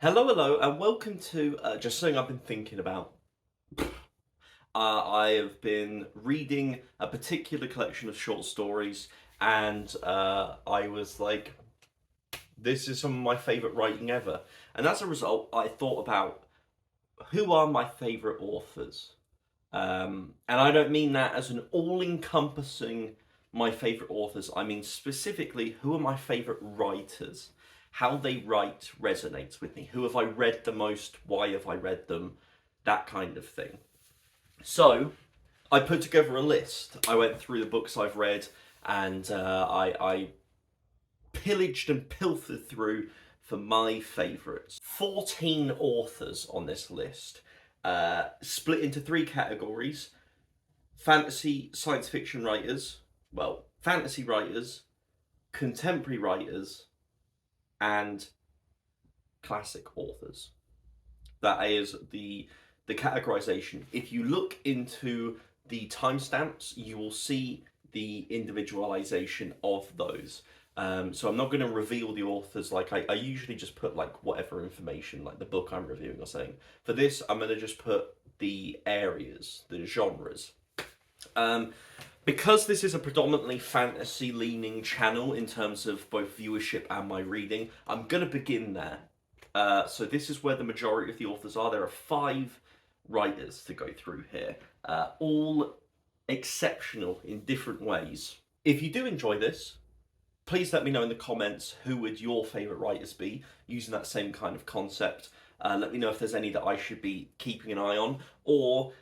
Hello, and welcome to just something I've been thinking about. I have been reading a particular collection of short stories, and I was like, this is some of my favourite writing ever. And as a result, I thought about who are my favourite authors. And I don't mean that as an all encompassing my favourite authors, I mean specifically who are my favourite writers. How they write resonates with me. Who have I read the most? Why have I read them? That kind of thing. So I put together a list. I went through the books I've read and I pillaged and pilfered through for my favourites. 14 authors on this list, split into three categories: fantasy science fiction writers, fantasy writers, contemporary writers, and classic authors. That is the categorization. If you look into the timestamps, you will see the individualization of those. So I'm not going to reveal the authors like I usually just put like whatever information, like the book I'm reviewing or saying. For this, I'm going to just put the areas, the genres. Because this is a predominantly fantasy leaning channel in terms of both viewership and my reading, I'm going to begin there. So this is where the majority of the authors are. There are 5 writers to go through here, all exceptional in different ways. If you do enjoy this, please let me know in the comments who would your favourite writers be, using that same kind of concept. Let me know if there's any that I should be keeping an eye on, or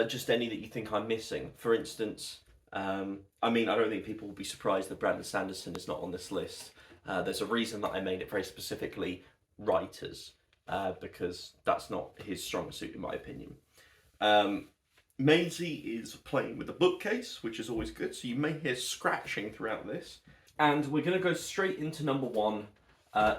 just any that you think I'm missing. For instance, I don't think people will be surprised that Brandon Sanderson is not on this list. There's a reason that I made it very specifically writers, because that's not his strong suit in my opinion. Maisie is playing with a bookcase, which is always good, so you may hear scratching throughout this. And we're going to go straight into number 1.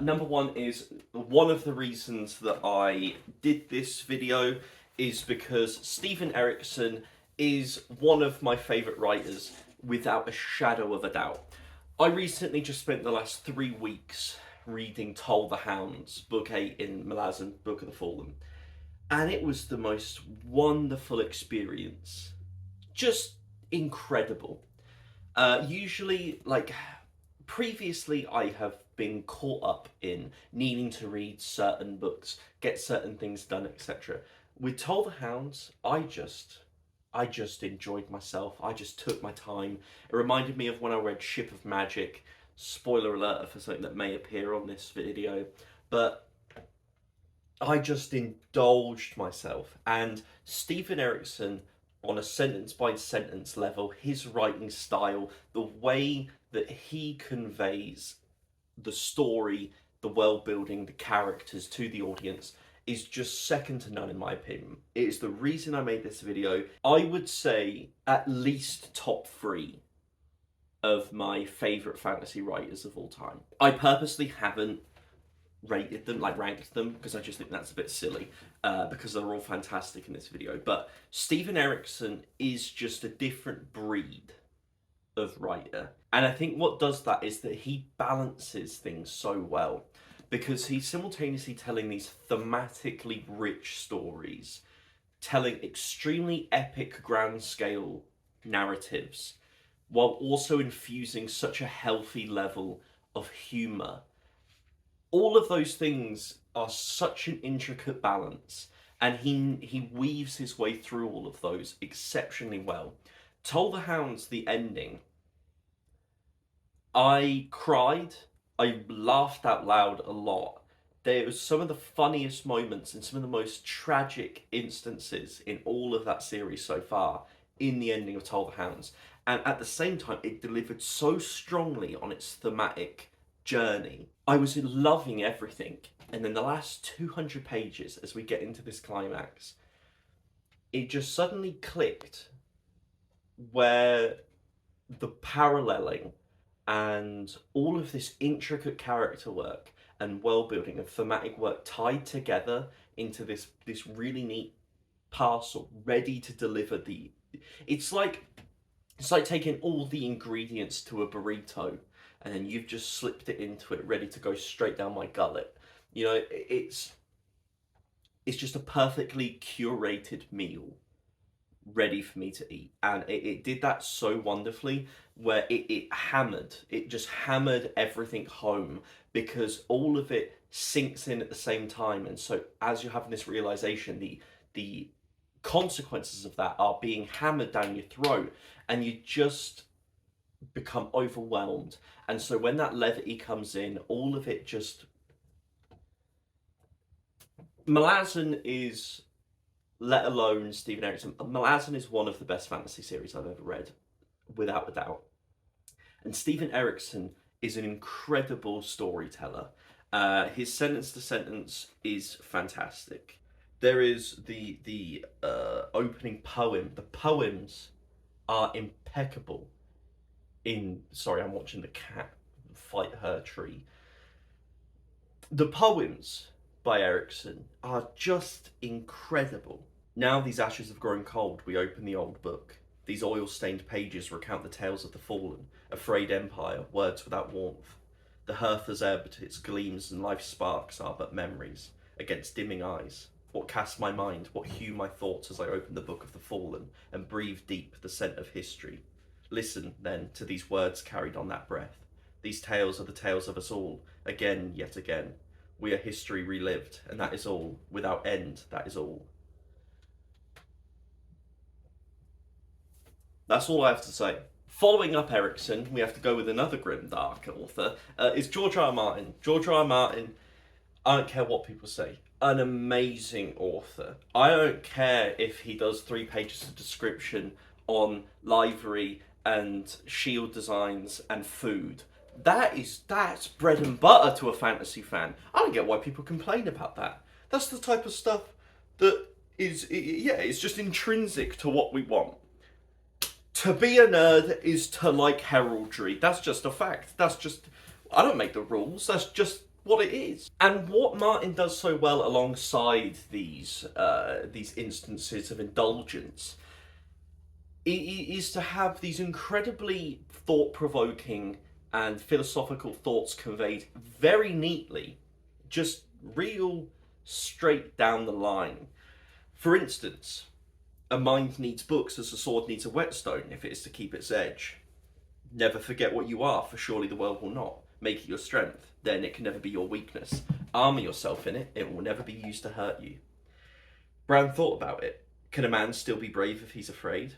Number 1 is one of the reasons that I did this video is because Steven Erikson is one of my favourite writers without a shadow of a doubt. I recently just spent the last 3 weeks reading Toll the Hounds, Book 8 in Malazan, Book of the Fallen. And it was the most wonderful experience. Just incredible. Usually, previously I have been caught up in needing to read certain books, get certain things done, etc. With Toll the Hounds, I just enjoyed myself. I just took my time. It reminded me of when I read Ship of Magic. Spoiler alert for something that may appear on this video, but I just indulged myself. And Steven Erikson, on a sentence by sentence level, his writing style, the way that he conveys the story, the world building, the characters to the audience is just second to none in my opinion. It is the reason I made this video. I would say at least top 3 of my favourite fantasy writers of all time. I purposely haven't rated them, ranked them, because I just think that's a bit silly, because they're all fantastic in this video. But Steven Erikson is just a different breed of writer. And I think what does that is that he balances things so well, because he's simultaneously telling these thematically rich stories, telling extremely epic grand scale narratives, while also infusing such a healthy level of humour. All of those things are such an intricate balance, and he weaves his way through all of those exceptionally well. Toll the Hounds, the ending, I cried, I laughed out loud a lot. There was some of the funniest moments and some of the most tragic instances in all of that series so far in the ending of Toll the Hounds. And at the same time, it delivered so strongly on its thematic journey. I was loving everything. And then the last 200 pages, as we get into this climax, it just suddenly clicked where the paralleling and all of this intricate character work and world building and thematic work tied together into this really neat parcel ready to deliver the... It's like taking all the ingredients to a burrito and then you've just slipped it into it ready to go straight down my gullet. You know, it's it's just a perfectly curated meal ready for me to eat. And it did that so wonderfully, where it just hammered everything home, because all of it sinks in at the same time. And so as you're having this realization, the consequences of that are being hammered down your throat, and you just become overwhelmed. And so when that levity comes in, all of it just, Malazan is, let alone Steven Erikson, Malazan is one of the best fantasy series I've ever read, without a doubt. And Steven Erikson is an incredible storyteller. His sentence to sentence is fantastic. There is the opening poem. The poems are impeccable. Sorry, I'm watching the cat fight her tree. The poems by Erikson are just incredible. Now these ashes have grown cold, we open the old book. These oil-stained pages recount the tales of the fallen, a frayed empire, words without warmth. The hearth has ebbed, its gleams and life's sparks are but memories, against dimming eyes. What casts my mind, what hue my thoughts as I open the book of the fallen, and breathe deep the scent of history. Listen, then, to these words carried on that breath. These tales are the tales of us all, again, yet again. We are history relived, and that is all. Without end, that is all. That's all I have to say. Following up Erikson, we have to go with another grimdark author, is George R. R. Martin. George R. R. Martin, I don't care what people say, an amazing author. I don't care if he does 3 pages of description on livery and shield designs and food. That's bread and butter to a fantasy fan. I don't get why people complain about that. That's the type of stuff that it's just intrinsic to what we want. To be a nerd is to like heraldry. That's just a fact. I don't make the rules. That's just what it is. And what Martin does so well alongside these instances of indulgence is to have these incredibly thought-provoking and philosophical thoughts conveyed very neatly, just real straight down the line. For instance, a mind needs books as a sword needs a whetstone if it is to keep its edge. Never forget what you are, for surely the world will not. Make it your strength, then it can never be your weakness. Armour yourself in it, it will never be used to hurt you. Brown thought about it. Can a man still be brave if he's afraid?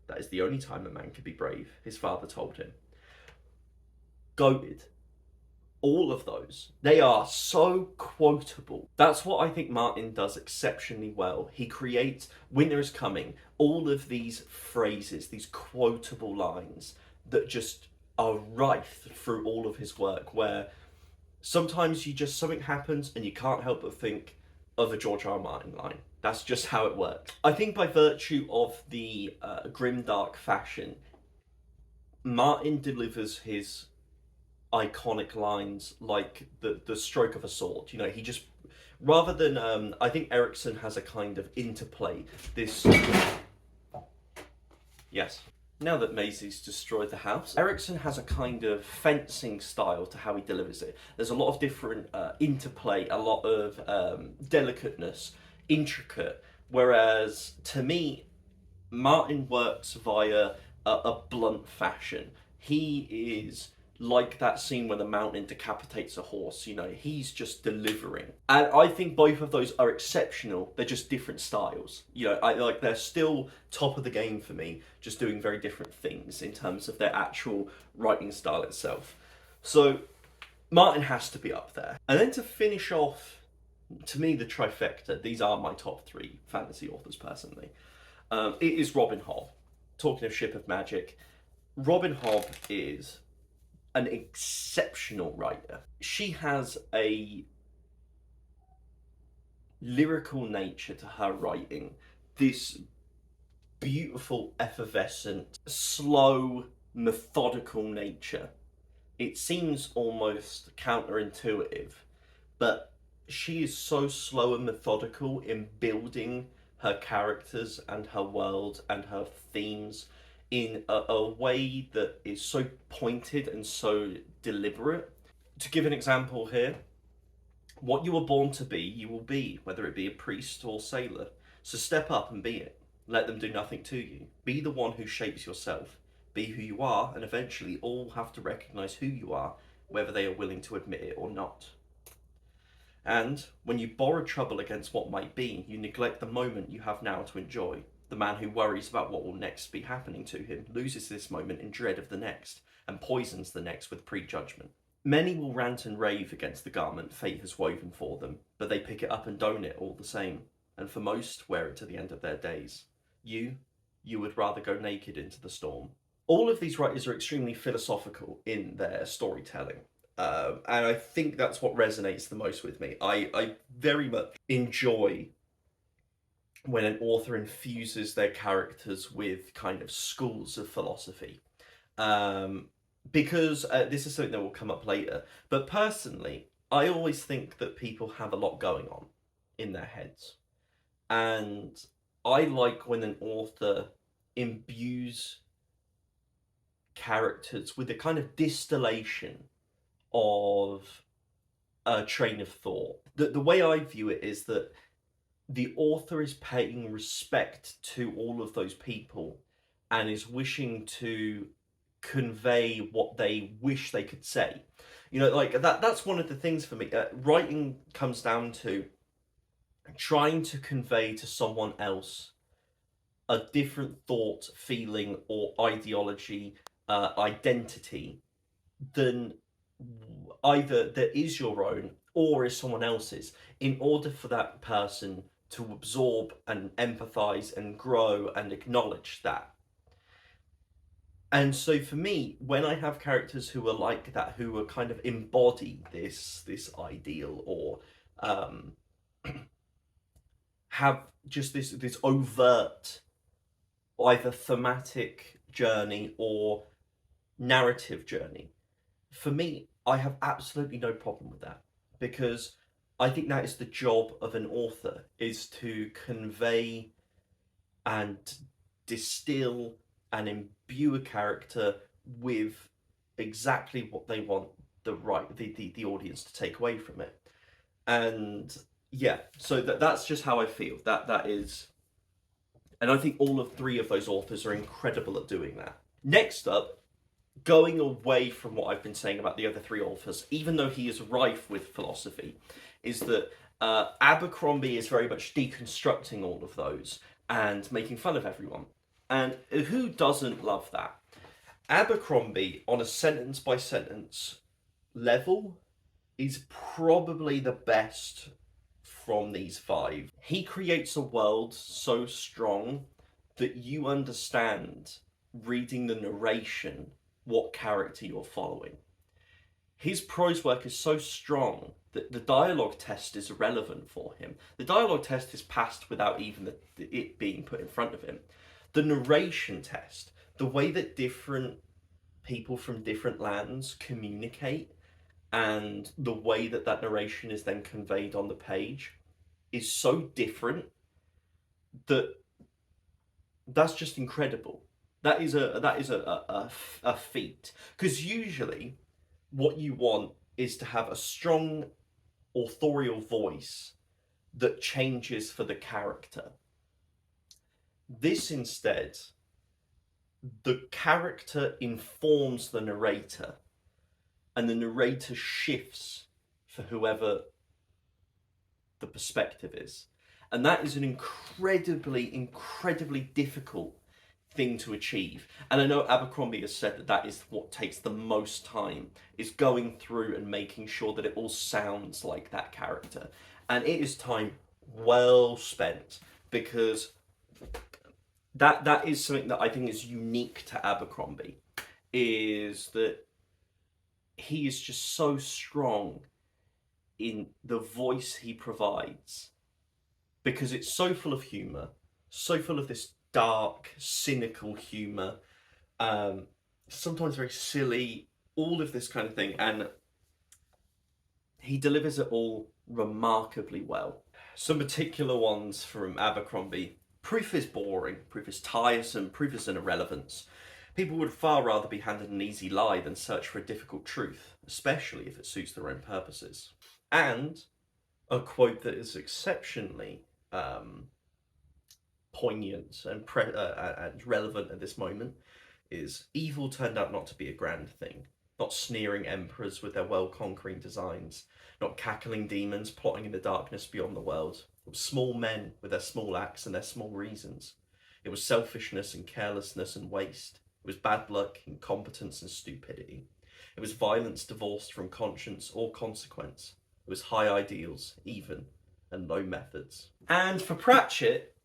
That is the only time a man can be brave, his father told him. Goated. All of those, they are so quotable. That's what I think Martin does exceptionally well. He creates, winter is coming, all of these phrases, these quotable lines that just are rife through all of his work, where sometimes something happens and you can't help but think of a George R. R. Martin line. That's just how it works. I think by virtue of the grimdark fashion, Martin delivers his iconic lines like the stroke of a sword. You know, he just, rather than I think Erikson has a kind of interplay. Yes. Now that Maisie's destroyed the house, Erikson has a kind of fencing style to how he delivers it. There's a lot of different interplay, a lot of delicateness, intricate. Whereas to me, Martin works via a blunt fashion. He is like that scene where the mountain decapitates a horse. You know, he's just delivering. And I think both of those are exceptional. They're just different styles. You know, they're still top of the game for me, just doing very different things in terms of their actual writing style itself. So Martin has to be up there. And then to finish off, to me, the trifecta, these are my top 3 fantasy authors personally. It is Robin Hobb. Talking of Ship of Magic, Robin Hobb is an exceptional writer. She has a lyrical nature to her writing. This beautiful, effervescent, slow, methodical nature. It seems almost counterintuitive, but she is so slow and methodical in building her characters and her world and her themes in a way that is so pointed and so deliberate. To give an example here, What you were born to be, you will be, whether it be a priest or sailor. So step up and be it. Let them do nothing to you. Be the one who shapes yourself. Be who you are, and eventually all have to recognise who you are, whether they are willing to admit it or not. And when you borrow trouble against what might be, you neglect the moment you have now to enjoy. The man who worries about what will next be happening to him loses this moment in dread of the next, and poisons the next with prejudgment. Many will rant and rave against the garment fate has woven for them, but they pick it up and don it all the same, and for most wear it to the end of their days. You would rather go naked into the storm. All of these writers are extremely philosophical in their storytelling. And I think that's what resonates the most with me. I very much enjoy when an author infuses their characters with kind of schools of philosophy. Because this is something that will come up later. But personally, I always think that people have a lot going on in their heads. And I like when an author imbues characters with a kind of distillation of a train of thought. The way I view it is that the author is paying respect to all of those people and is wishing to convey what they wish they could say. You know, like that's one of the things for me. Writing comes down to trying to convey to someone else a different thought, feeling, or ideology, identity than either that is your own or is someone else's, in order for that person to absorb and empathize and grow and acknowledge that. And so for me, when I have characters who are like that, who are kind of embody this ideal, or have just this overt either thematic journey or narrative journey, for me, I have absolutely no problem with that, because I think that is the job of an author, is to convey and distill and imbue a character with exactly what they want the audience to take away from it. And yeah, so that's just how I feel. That is, and I think all of three of those authors are incredible at doing that. Next up, going away from what I've been saying about the other three authors, even though he is rife with philosophy, is that Abercrombie is very much deconstructing all of those and making fun of everyone. And who doesn't love that? Abercrombie, on a sentence by sentence level, is probably the best from these five. He creates a world so strong that you understand, reading the narration, what character you're following. His prose work is so strong that the dialogue test is irrelevant for him. The dialogue test is passed without even it being put in front of him. The narration test, the way that different people from different lands communicate, and the way that narration is then conveyed on the page, is so different that that's just incredible. That is a feat, because usually what you want is to have a strong authorial voice that changes for the character. This instead, the character informs the narrator, and the narrator shifts for whoever the perspective is. And that is an incredibly difficult thing to achieve. And I know Abercrombie has said that that is what takes the most time, is going through and making sure that it all sounds like that character. And it is time well spent, because that is something that I think is unique to Abercrombie, is that he is just so strong in the voice he provides, because it's so full of humour, so full of this dark, cynical humour, sometimes very silly, all of this kind of thing, and he delivers it all remarkably well. Some particular ones from Abercrombie: proof is boring, proof is tiresome, proof is an irrelevance. People would far rather be handed an easy lie than search for a difficult truth, especially if it suits their own purposes. And a quote that is exceptionally poignant and relevant at this moment is, "Evil turned out not to be a grand thing, not sneering emperors with their well-conquering designs, not cackling demons plotting in the darkness beyond the world. It was small men with their small acts and their small reasons. It was selfishness and carelessness and waste. It was bad luck, incompetence and stupidity. It was violence divorced from conscience or consequence. It was high ideals, even, and low methods." And for Pratchett,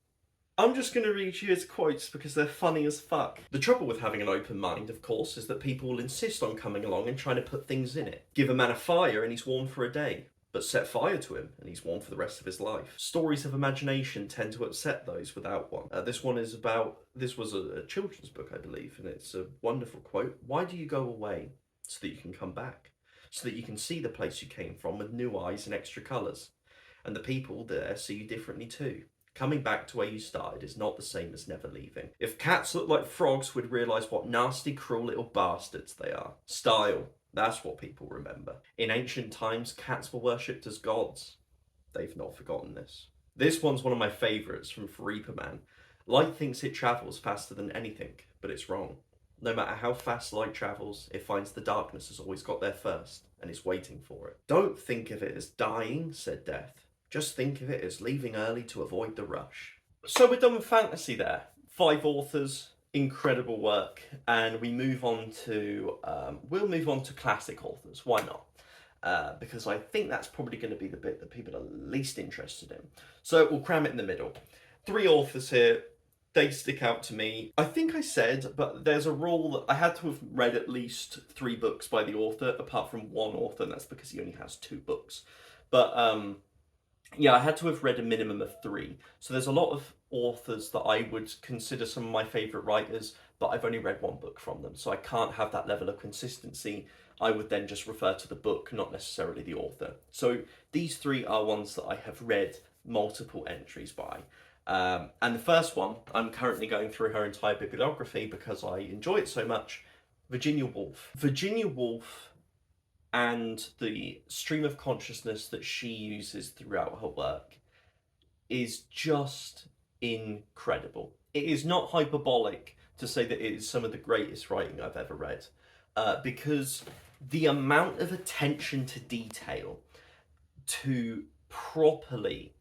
I'm just going to read you his quotes because they're funny as fuck. "The trouble with having an open mind, of course, is that people will insist on coming along and trying to put things in it. Give a man a fire and he's warm for a day, but set fire to him and he's warm for the rest of his life. Stories of imagination tend to upset those without one." This was a children's book, I believe, and it's a wonderful quote. "Why do you go away? So that you can come back. So that you can see the place you came from with new eyes and extra colours. And the people there see you differently too. Coming back to where you started is not the same as never leaving. If cats looked like frogs, we'd realise what nasty, cruel little bastards they are. Style, that's what people remember. In ancient times, cats were worshipped as gods. They've not forgotten this." This one's one of my favourites from Reaper Man. "Light thinks it travels faster than anything, but it's wrong. No matter how fast light travels, it finds the darkness has always got there first and is waiting for it. Don't think of it as dying," said Death. "Just think of it as leaving early to avoid the rush." So we're done with fantasy there. 5 authors, incredible work, and we move on to we'll move on to classic authors. Why not? Because I think that's probably going to be the bit that people are least interested in. So we'll cram it in the middle. 3 authors here. They stick out to me. I think I said, but there's a rule that I had to have read at least 3 books by the author, apart from one author, and that's because he only has 2 books. But yeah, I had to have read a minimum of 3. So there's a lot of authors that I would consider some of my favourite writers, but I've only read 1 book from them, so I can't have that level of consistency. I would then just refer to the book, not necessarily the author. So these 3 are ones that I have read multiple entries by. And the first one, I'm currently going through her entire bibliography because I enjoy it so much, Virginia Woolf. Virginia Woolf and the stream of consciousness that she uses throughout her work is just incredible. It is not hyperbolic to say that it is some of the greatest writing I've ever read, because the amount of attention to detail to properly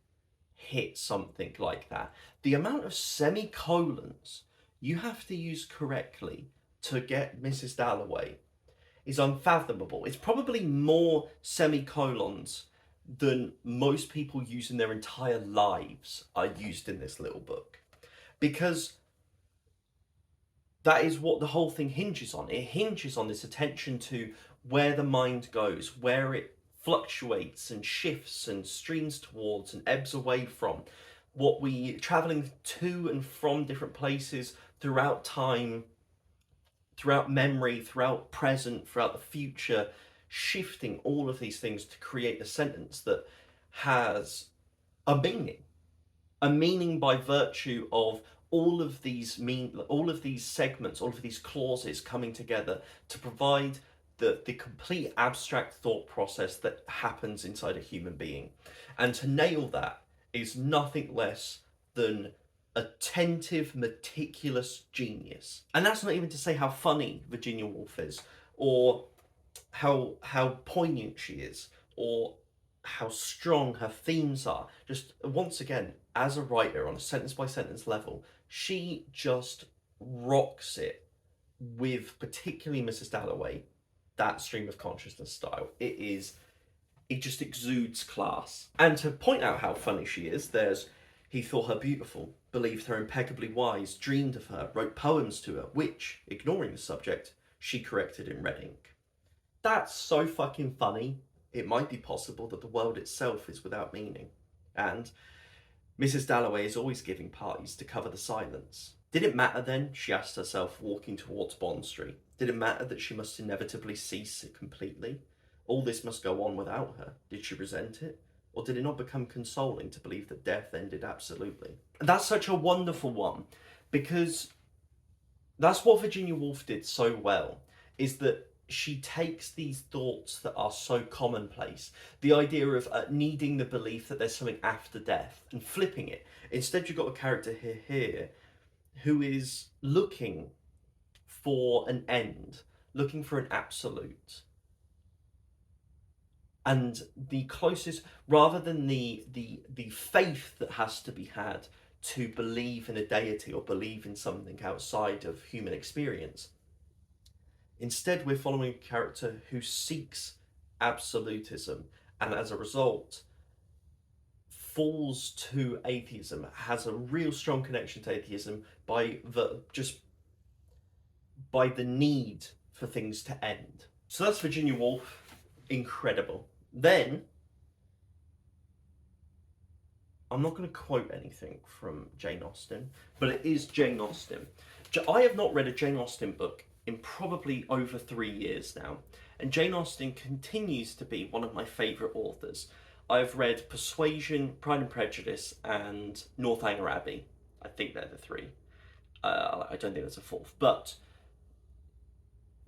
hit something like that, the amount of semicolons you have to use correctly to get Mrs. Dalloway is unfathomable. It's probably more semicolons than most people use in their entire lives are used in this little book, because that is what the whole thing hinges on. It hinges on this attention to where the mind goes, where it fluctuates and shifts and streams towards and ebbs away from, what we traveling to and from different places throughout time, throughout memory, throughout present, throughout the future, shifting all of these things to create a sentence that has a meaning by virtue of all of these segments, all of these clauses coming together to provide the complete abstract thought process that happens inside a human being. And to nail that is nothing less than attentive, meticulous genius. And that's not even to say how funny Virginia Woolf is, or how poignant she is, or how strong her themes are. Just once again, as a writer on a sentence by sentence level, she just rocks it with, particularly Mrs. Dalloway, that stream of consciousness style. It just exudes class. And to point out how funny she is, there's, he thought her beautiful, believed her impeccably wise, dreamed of her, wrote poems to her, which, ignoring the subject, she corrected in red ink. That's so fucking funny. It might be possible that the world itself is without meaning. And Mrs. Dalloway is always giving parties to cover the silence. Did it matter then, she asked herself, walking towards Bond Street? Did it matter that she must inevitably cease completely? All this must go on without her. Did she resent it? Or did it not become consoling to believe that death ended absolutely? And that's such a wonderful one, because that's what Virginia Woolf did so well, is that she takes these thoughts that are so commonplace, the idea of needing the belief that there's something after death, and flipping it. Instead, you've got a character here who is looking for an end, looking for an absolute. And the closest, rather than the faith that has to be had to believe in a deity or believe in something outside of human experience, instead we're following a character who seeks absolutism, and as a result falls to atheism, has a real strong connection to atheism by the need for things to end. So that's Virginia Woolf. Incredible. Then, I'm not going to quote anything from Jane Austen, but it is Jane Austen. I have not read a Jane Austen book in probably over 3 years now, and Jane Austen continues to be one of my favourite authors. I've read Persuasion, Pride and Prejudice, and Northanger Abbey. I think they're the three. I don't think there's a fourth. But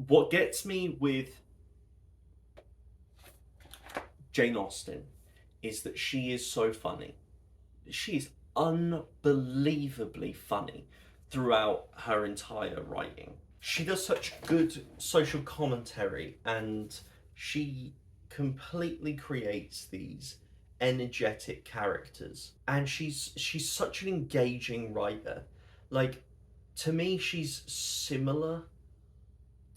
what gets me with Jane Austen is that she is so funny. She is unbelievably funny throughout her entire writing. She does such good social commentary, and she completely creates these energetic characters, and she's such an engaging writer. Like, to me, she's similar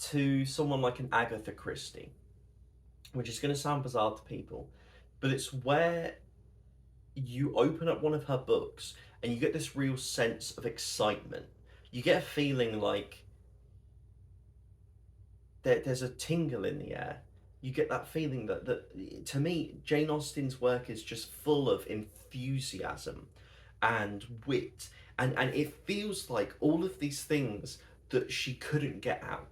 to someone like an Agatha Christie, which is going to sound bizarre to people, but it's where you open up one of her books and you get this real sense of excitement. You get a feeling like there's a tingle in the air. You get that feeling that to me, Jane Austen's work is just full of enthusiasm and wit, and it feels like all of these things that she couldn't get out,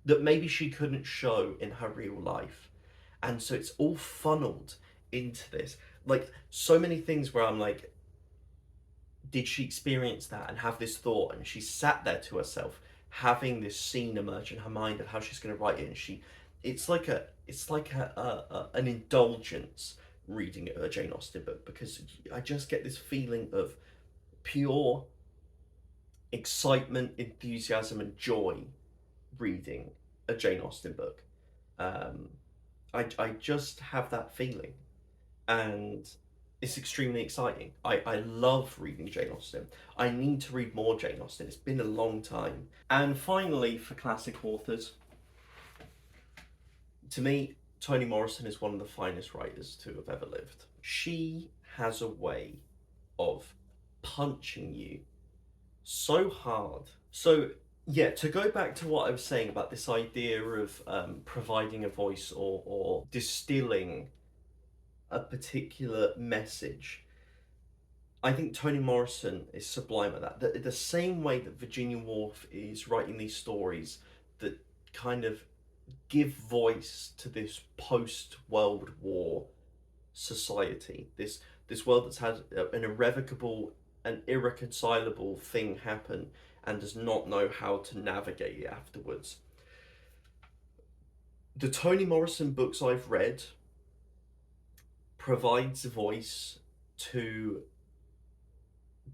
that maybe she couldn't show in her real life. And so it's all funneled into this. Like, so many things where I'm like, did she experience that and have this thought? And she sat there to herself, having this scene emerge in her mind of how she's going to write it. And it's like an indulgence reading a Jane Austen book, because I just get this feeling of pure excitement, enthusiasm, and joy reading a Jane Austen book. I just have that feeling, and it's extremely exciting. I love reading Jane Austen. I need to read more Jane Austen. It's been a long time. And finally, for classic authors, to me, Toni Morrison is one of the finest writers to have ever lived. She has a way of punching you so hard. So yeah, to go back to what I was saying about this idea of providing a voice or distilling a particular message, I think Toni Morrison is sublime at that. The same way that Virginia Woolf is writing these stories that kind of give voice to this post-World War society, this world that's had an irrevocable and irreconcilable thing happen and does not know how to navigate it afterwards. The Toni Morrison books I've read provides a voice to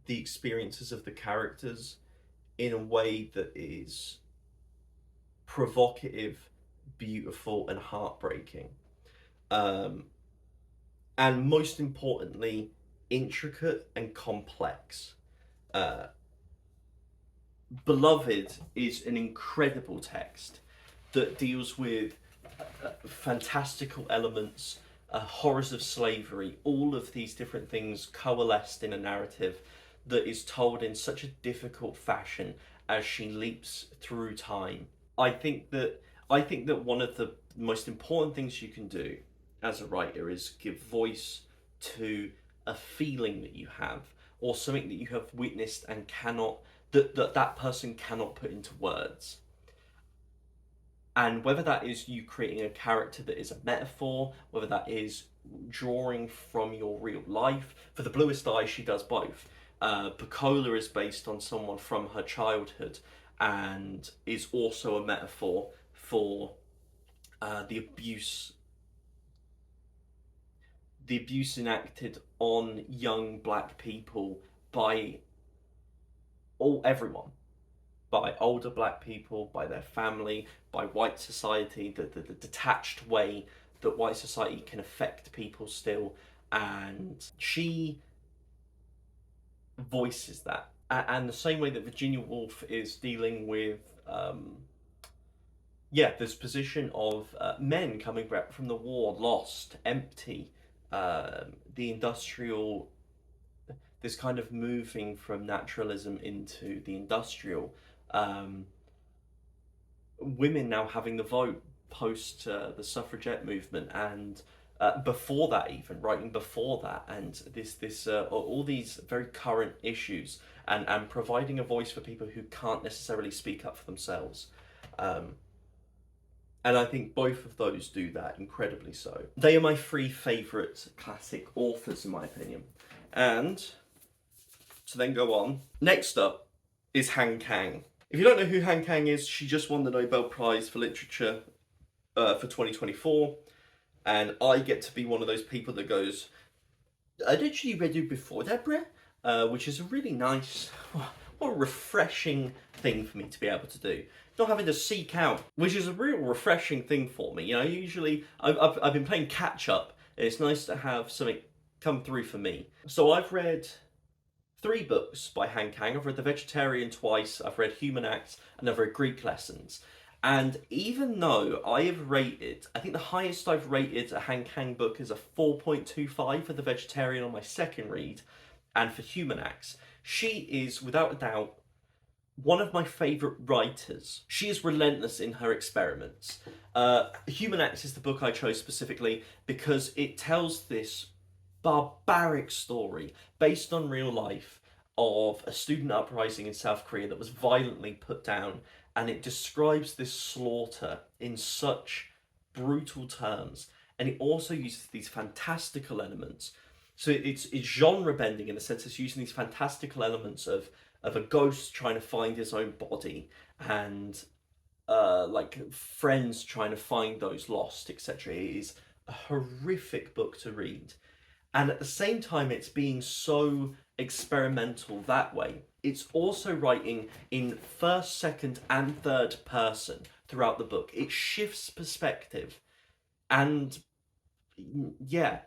the experiences of the characters in a way that is provocative, beautiful, and heartbreaking. And most importantly, intricate and complex. Beloved is an incredible text that deals with fantastical elements, horrors of slavery, all of these different things coalesced in a narrative that is told in such a difficult fashion as she leaps through time. I think that one of the most important things you can do as a writer is give voice to a feeling that you have, or something that you have witnessed and that person cannot put into words. And whether that is you creating a character that is a metaphor, whether that is drawing from your real life. For The Bluest Eye, she does both. Pecola is based on someone from her childhood and is also a metaphor for the abuse enacted on young black people by everyone, by older black people, by their family, by white society, the detached way that white society can affect people still. And she voices that. And the same way that Virginia Woolf is dealing with, this position of men coming back from the war, lost, empty, the industrial, this kind of moving from naturalism into the industrial, women now having the vote post the suffragette movement, and before that, even writing before that, and this all these very current issues, and providing a voice for people who can't necessarily speak up for themselves. And I think both of those do that incredibly so. They are my three favourite classic authors, in my opinion. And to then go on, next up is Han Kang. If you don't know who Han Kang is, she just won the Nobel Prize for Literature for 2024. And I get to be one of those people that goes, I actually read it before, Deborah, which is a really nice, what a refreshing thing for me to be able to do. Not having to seek out, which is a real refreshing thing for me. You know, usually I've been playing catch up, and it's nice to have something come through for me. So I've read 3 books by Han Kang. I've read The Vegetarian twice, I've read Human Acts, and I've read Greek Lessons. And even though I have rated, I think the highest I've rated a Han Kang book is a 4.25 for The Vegetarian on my second read, and for Human Acts, she is, without a doubt, one of my favourite writers. She is relentless in her experiments. Human Acts is the book I chose specifically because it tells this barbaric story based on real life of a student uprising in South Korea that was violently put down, and it describes this slaughter in such brutal terms, and it also uses these fantastical elements. So it's genre bending in the sense it's using these fantastical elements of a ghost trying to find his own body, and like friends trying to find those lost, etc. It is a horrific book to read. And at the same time, it's being so experimental that way. It's also writing in first, second, and third person throughout the book. It shifts perspective. And yeah,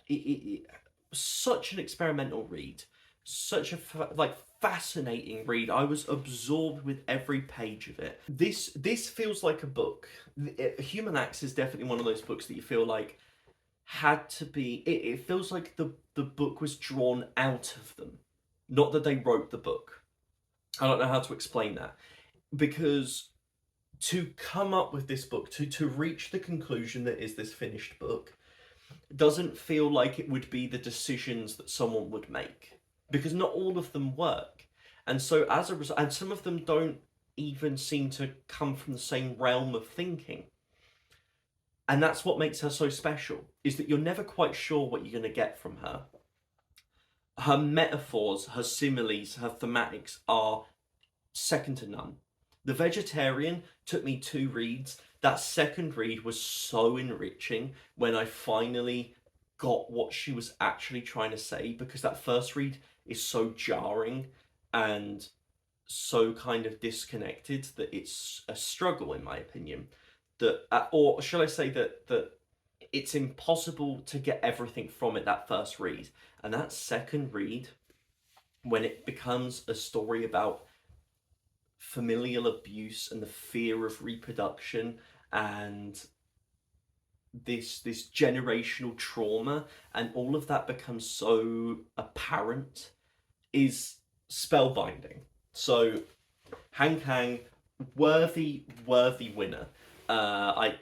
such an experimental read. Such a fascinating read. I was absorbed with every page of it. This feels like a book. Human Acts is definitely one of those books that you feel like had to be, it feels like the book was drawn out of them, not that they wrote the book. I don't know how to explain that, because to come up with this book, to reach the conclusion that is this finished book, doesn't feel like it would be the decisions that someone would make, because not all of them work. And so as a result, and some of them don't even seem to come from the same realm of thinking. And that's what makes her so special, is that you're never quite sure what you're going to get from her. Her metaphors, her similes, her thematics are second to none. The Vegetarian took me 2 reads. That second read was so enriching when I finally got what she was actually trying to say, because that first read is so jarring and so kind of disconnected that it's a struggle, in my opinion. That, or shall I say that it's impossible to get everything from it that first read. And that second read, when it becomes a story about familial abuse and the fear of reproduction and this generational trauma, and all of that becomes so apparent, is spellbinding. So Han Kang, worthy winner. I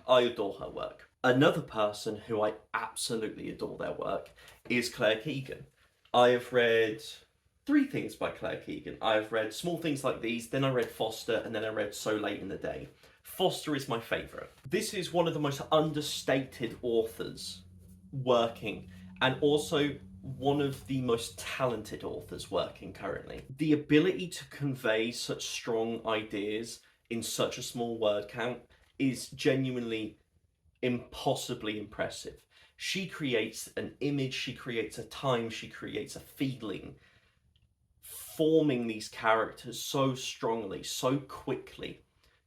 adore her work. Another person who I absolutely adore their work is Claire Keegan. I have read 3 things by Claire Keegan. I've read Small Things Like These, then I read Foster, and then I read So Late in the Day. Foster is my favourite. This is one of the most understated authors working, and also one of the most talented authors working currently. The ability to convey such strong ideas in such a small word count is genuinely impossibly impressive. She creates an image, she creates a time, she creates a feeling, forming these characters so strongly, so quickly.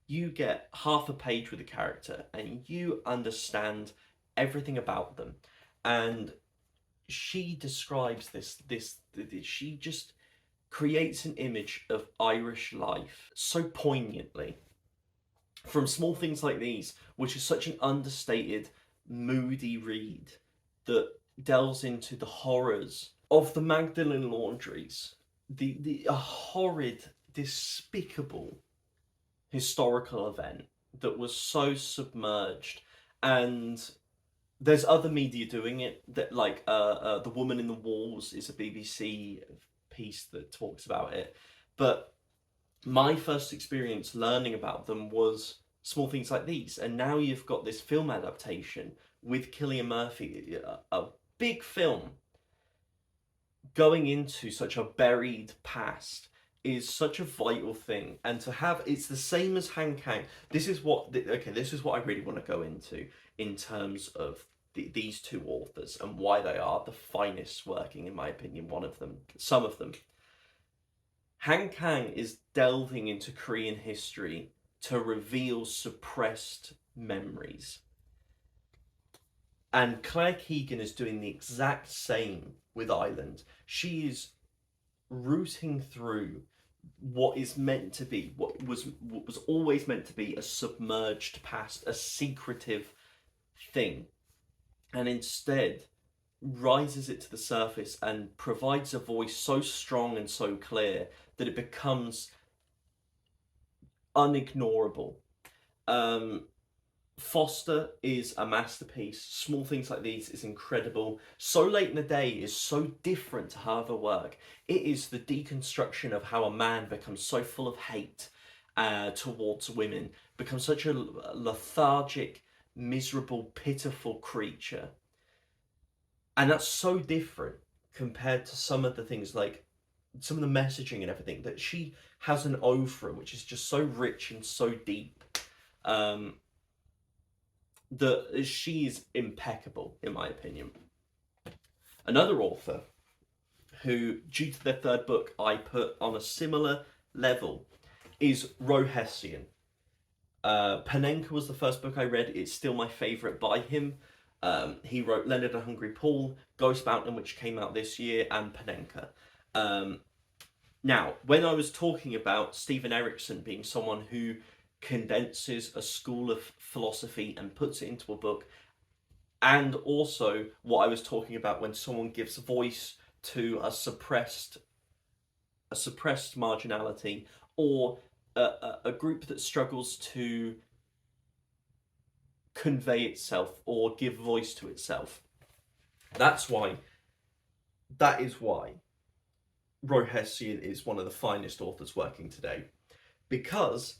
You get half a page with a character and you understand everything about them. And she describes this she just creates an image of Irish life so poignantly from small things like these, which is such an understated, moody read that delves into the horrors of the Magdalen laundries, the a horrid, despicable historical event that was so submerged. And there's other media doing it, that like The Woman in the Walls is a BBC piece that talks about it. But my first experience learning about them was small things like these, and now you've got this film adaptation with Cillian Murphy, a big film, going into such a buried past is such a vital thing. And to have, it's the same as Han Kang. This is what I really want to go into in terms of these two authors and why they are the finest working, in my opinion. Some of them. Han Kang is delving into Korean history to reveal suppressed memories. And Claire Keegan is doing the exact same with Island. She is rooting through what is meant to be, what was always meant to be a submerged past, a secretive thing, and instead rises it to the surface and provides a voice so strong and so clear that it becomes unignorable. Foster is a masterpiece. Small things like these is incredible. So Late in the Day is so different to her other work. It is the deconstruction of how a man becomes so full of hate towards women, becomes such a lethargic, miserable, pitiful creature. And that's so different compared to some of the things, like some of the messaging and everything that she has an oeuvre, which is just so rich and so deep. That she is impeccable, in my opinion. Another author who, due to their third book, I put on a similar level is Ro Hession. Panenka was the first book I read. It's still my favourite by him. He wrote Leonard and Hungry Paul, Ghost Mountain, which came out this year, and Panenka. Now, when I was talking about Stephen Erickson being someone who condenses a school of philosophy and puts it into a book, and also what I was talking about when someone gives voice to a suppressed marginality, or a group that struggles to convey itself or give voice to itself. That is why Ro Hession is one of the finest authors working today, because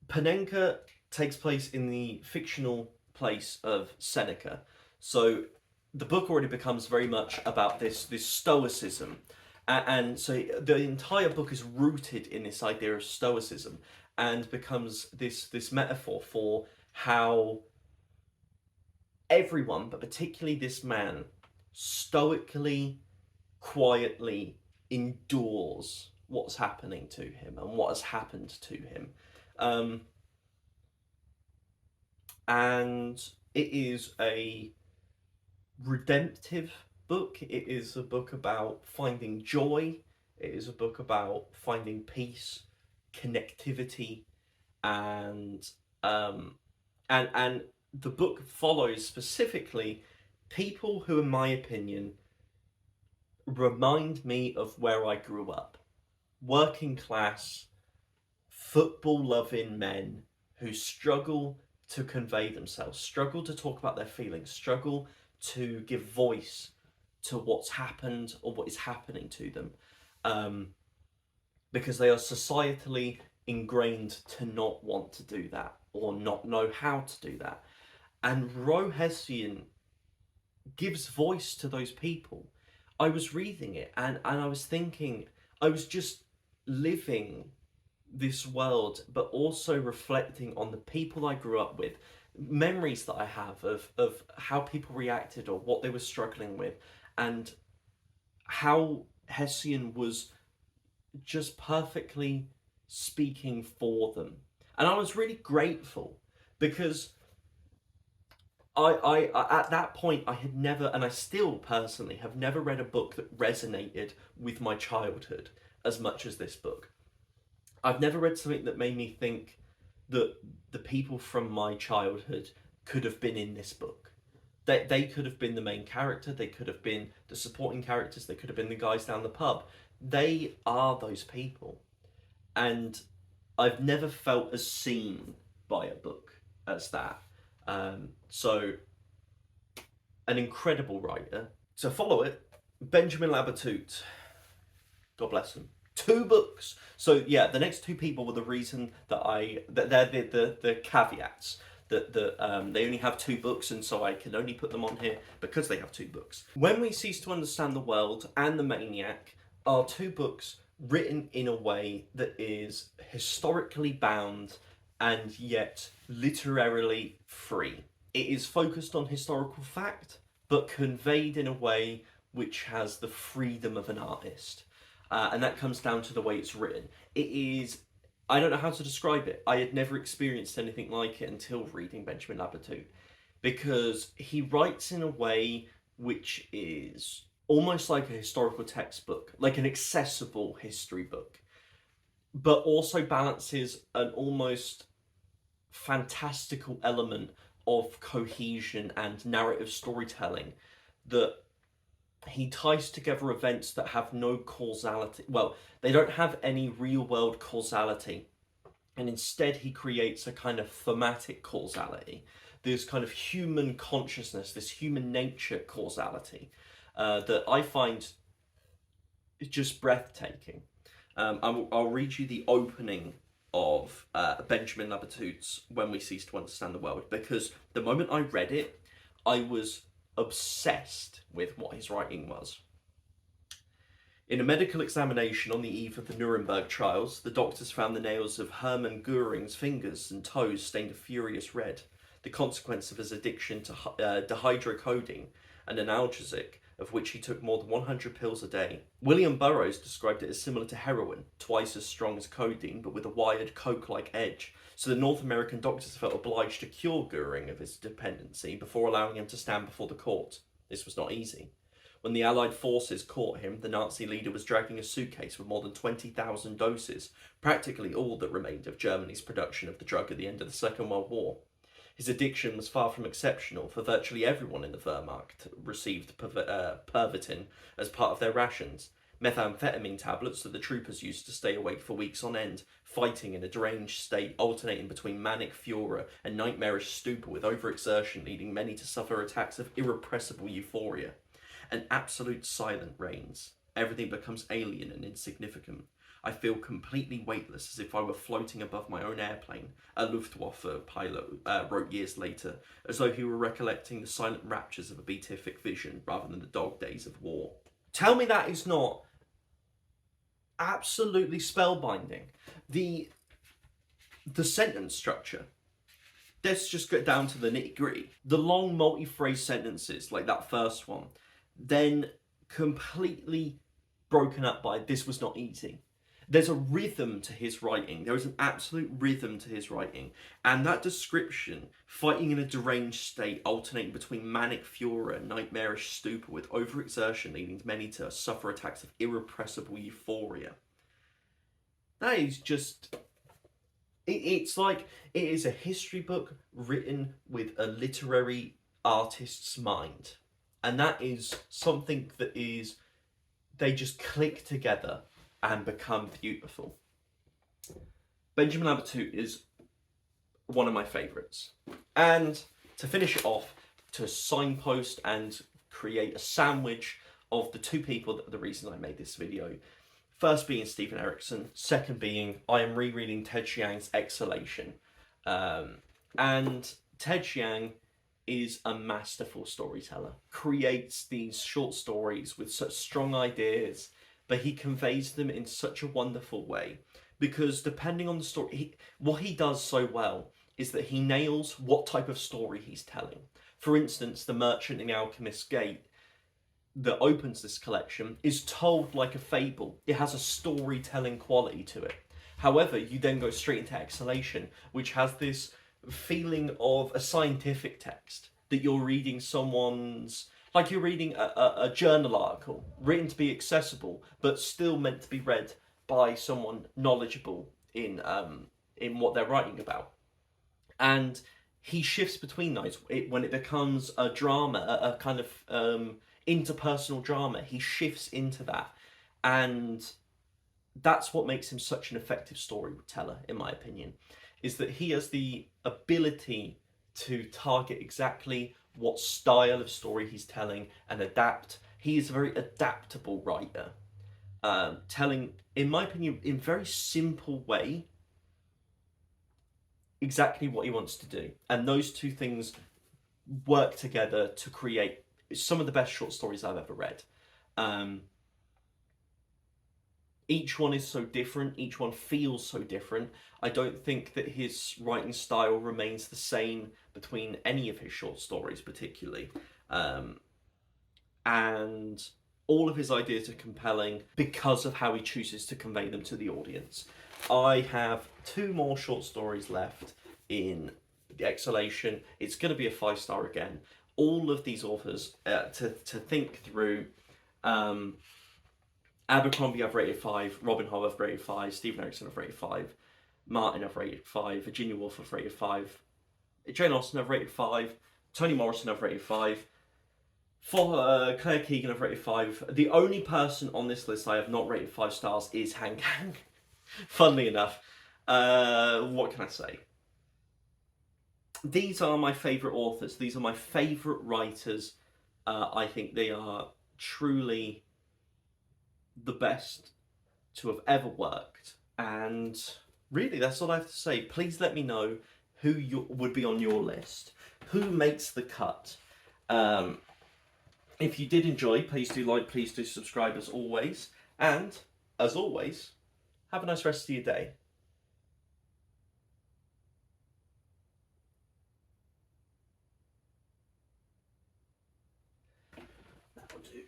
Panenka takes place in the fictional place of Seneca. So the book already becomes very much about this stoicism. And so the entire book is rooted in this idea of stoicism, and becomes this metaphor for how everyone, but particularly this man, stoically, quietly endures what's happening to him and what has happened to him. And it is a redemptive book. It is a book about finding joy. It is a book about finding peace, connectivity, and the book follows specifically people who, in my opinion, remind me of where I grew up. Working class, football-loving men who struggle to convey themselves, struggle to talk about their feelings, struggle to give voice to what's happened or what is happening to them, because they are societally ingrained to not want to do that or not know how to do that. And Ro Hession gives voice to those people. I was reading it and I was thinking, I was just living this world, but also reflecting on the people I grew up with, memories that I have of how people reacted or what they were struggling with, and how Hessian was just perfectly speaking for them. And I was really grateful because I at that point I had never, and I still personally have never read a book that resonated with my childhood as much as this book. I've never read something that made me think that the people from my childhood could have been in this book. They could have been the main character, they could have been the supporting characters, they could have been the guys down the pub. They are those people. And I've never felt as seen by a book as that. So, an incredible writer. To follow it, Benjamin Labatut. God bless him. 2 books. So yeah, the next 2 people were the reason that they're the caveats that they only have 2 books, and so I can only put them on here because they have 2 books. When We Cease to Understand the World and The Maniac are 2 books written in a way that is historically bound and yet literarily free. It is focused on historical fact, but conveyed in a way which has the freedom of an artist. And that comes down to the way it's written. It is, I don't know how to describe it. I had never experienced anything like it until reading Benjamin Labatut, because he writes in a way which is almost like a historical textbook, like an accessible history book, but also balances an almost fantastical element of cohesion and narrative storytelling, that he ties together events that have no causality. Well, they don't have any real world causality, and instead he creates a kind of thematic causality, this kind of human consciousness, this human nature causality, that I find just breathtaking. I'll read you the opening of Benjamin Labatut's When We Cease to Understand the World, because the moment I read it, I was obsessed with what his writing was. In a medical examination on the eve of the Nuremberg trials, the doctors found the nails of Hermann Goering's fingers and toes stained a furious red, the consequence of his addiction to dihydrocodeine, an analgesic of which he took more than 100 pills a day. William Burroughs described it as similar to heroin, twice as strong as codeine, but with a wired coke-like edge. So the North American doctors felt obliged to cure Goering of his dependency before allowing him to stand before the court. This was not easy. When the Allied forces caught him, the Nazi leader was dragging a suitcase with more than 20,000 doses, practically all that remained of Germany's production of the drug at the end of the Second World War. His addiction was far from exceptional, for virtually everyone in the Wehrmacht received Pervitin as part of their rations, methamphetamine tablets that the troopers used to stay awake for weeks on end, fighting in a deranged state alternating between manic furor and nightmarish stupor, with overexertion leading many to suffer attacks of irrepressible euphoria. An absolute silence reigns. Everything becomes alien and insignificant. I feel completely weightless, as if I were floating above my own airplane, a Luftwaffe pilot wrote years later, as though he were recollecting the silent raptures of a beatific vision rather than the dog days of war. Tell me that is not absolutely spellbinding. The sentence structure. Let's just get down to the nitty-gritty. The long multi-phrase sentences, like that first one, then completely broken up by "this was not easy." There's a rhythm to his writing. There is an absolute rhythm to his writing. And that description, fighting in a deranged state, alternating between manic furor and nightmarish stupor, with overexertion leading many to suffer attacks of irrepressible euphoria. That is just... It's like, it is a history book written with a literary artist's mind. And that is something that is... they just click together and become beautiful. Benjamin Labatut is one of my favourites. And to finish it off, to signpost and create a sandwich of the 2 people that are the reason I made this video. First being Stephen Erickson, second being I am rereading Ted Chiang's Exhalation. And Ted Chiang is a masterful storyteller, creates these short stories with such strong ideas, but he conveys them in such a wonderful way, because depending on the story, what he does so well is that he nails what type of story he's telling. For instance, The Merchant in the Alchemist's Gate that opens this collection is told like a fable. It has a storytelling quality to it. However, you then go straight into Exhalation, which has this feeling of a scientific text, that you're reading someone's, like you're reading a journal article written to be accessible, but still meant to be read by someone knowledgeable in what they're writing about. And he shifts between those. When it becomes a drama, a kind of interpersonal drama, he shifts into that, and that's what makes him such an effective storyteller, in my opinion, is that he has the ability to target exactly what style of story he's telling and adapt. He is a very adaptable writer, telling, in my opinion, in a very simple way, exactly what he wants to do. And those two things work together to create some of the best short stories I've ever read. Each one is so different, each one feels so different. I don't think that his writing style remains the same between any of his short stories, particularly. And all of his ideas are compelling because of how he chooses to convey them to the audience. I have 2 more short stories left in The Exhalation. It's going to be a 5-star again. All of these authors, to think through, Abercrombie I've rated 5, Robin Hobb I've rated 5, Stephen Erickson I've rated 5, Martin I've rated 5, Virginia Woolf I've rated 5, Jane Austen I've rated 5, Toni Morrison I've rated 5, for Claire Keegan I've rated 5. The only person on this list I have not rated 5 stars is Han Kang. Funnily enough. What can I say? These are my favourite authors. These are my favourite writers. I think they are truly the best to have ever worked. And really, that's all I have to say. Please let me know who would be on your list. Who makes the cut? If you did enjoy, please do like, please do subscribe as always. And, as always, have a nice rest of your day. That will do.